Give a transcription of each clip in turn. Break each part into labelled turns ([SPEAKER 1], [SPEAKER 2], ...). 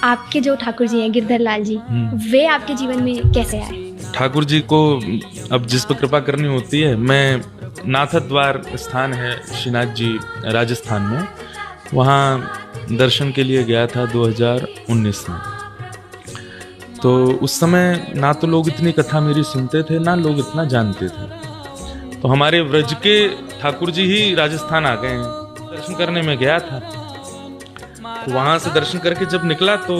[SPEAKER 1] आपके जो ठाकुर जी हैं गिरधर लाल जी, वे आपके जीवन में कैसे आए?
[SPEAKER 2] ठाकुर जी को अब जिस पर कृपा करनी होती है, मैं नाथद्वार स्थान है श्रीनाथ जी राजस्थान में, वहाँ दर्शन के लिए गया था 2019 में। तो उस समय ना तो लोग इतनी कथा मेरी सुनते थे, ना लोग इतना जानते थे। तो हमारे व्रज के ठाकुर जी ही राजस्थान आ गए हैं। दर्शन करने में गया था, तो वहाँ से दर्शन करके जब निकला तो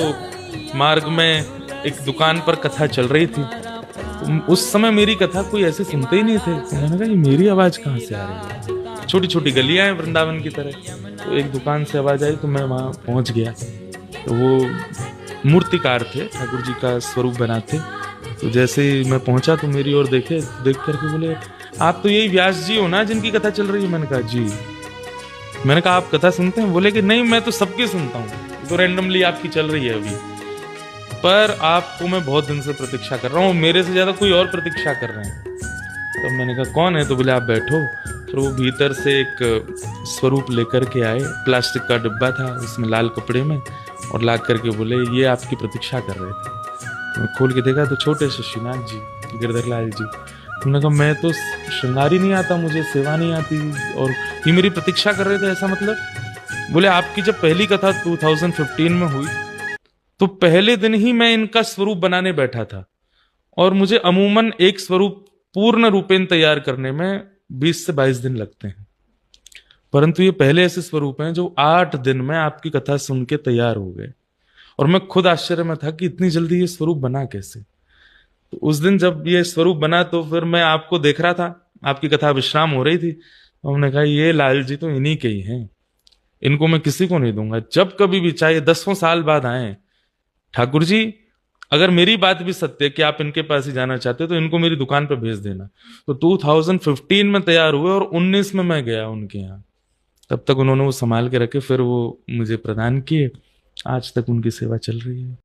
[SPEAKER 2] मार्ग में एक दुकान पर कथा चल रही थी। उस समय मेरी कथा कोई ऐसे सुनते ही नहीं थे। तो मैंने कहा ये मेरी आवाज कहाँ से आ रही है? छोटी छोटी गलियां हैं वृंदावन की तरह। तो एक दुकान से आवाज आई तो मैं वहां पहुंच गया। तो वो मूर्तिकार थे, ठाकुर जी का स्वरूप बनाते। तो जैसे ही मैं पहुंचा तो मेरी ओर देख करके बोले, आप तो यही व्यास जी हो ना जिनकी कथा चल रही है? मैंने कहा जी। मैंने कहा आप कथा सुनते हैं? बोले कि नहीं, मैं तो सबकी सुनता हूँ, तो रैंडमली आपकी चल रही है अभी, पर आपको मैं बहुत दिन से प्रतीक्षा कर रहा हूँ, मेरे से ज्यादा कोई और प्रतीक्षा कर रहे हैं। तो मैंने कहा कौन है? तो बोले आप बैठो। फिर वो भीतर से एक स्वरूप लेकर के आए, प्लास्टिक का डिब्बा था उसमें लाल कपड़े में, और ला करके बोले ये आपकी प्रतीक्षा कर रहे थे। तो मैं खोल के देखा तो छोटे से श्रीनाथ जी, गिरधर लाल जी। उन्होंने कहा मैं तो श्रृंगार ही नहीं आता, मुझे सेवा नहीं आती, और ये मेरी प्रतीक्षा कर रहे थे, ऐसा मतलब? बोले आपकी जब पहली कथा 2015 में हुई तो पहले दिन ही मैं इनका स्वरूप बनाने बैठा था, और मुझे अमूमन एक स्वरूप पूर्ण रूपेण तैयार करने में 20 से 22 दिन लगते हैं, परंतु ये पहले ऐसे स्वरूप हैं जो 8 दिन में आपकी कथा सुन के तैयार हो गए। और मैं खुद आश्चर्य में था कि इतनी जल्दी ये स्वरूप बना कैसे। तो उस दिन जब ये स्वरूप बना तो फिर मैं आपको देख रहा था, आपकी कथा विश्राम हो रही थी, तो हमने कहा ये लाल जी तो इन्हीं के ही हैं, इनको मैं किसी को नहीं दूंगा। जब कभी भी, चाहे 10 साल बाद आए, ठाकुर जी अगर मेरी बात भी सत्य है कि आप इनके पास ही जाना चाहते हो तो इनको मेरी दुकान पर भेज देना। तो 2015 में तैयार हुए और 19 में मैं गया उनके यहाँ। तब तक उन्होंने वो संभाल के रखे, फिर वो मुझे प्रदान किए। आज तक उनकी सेवा चल रही है।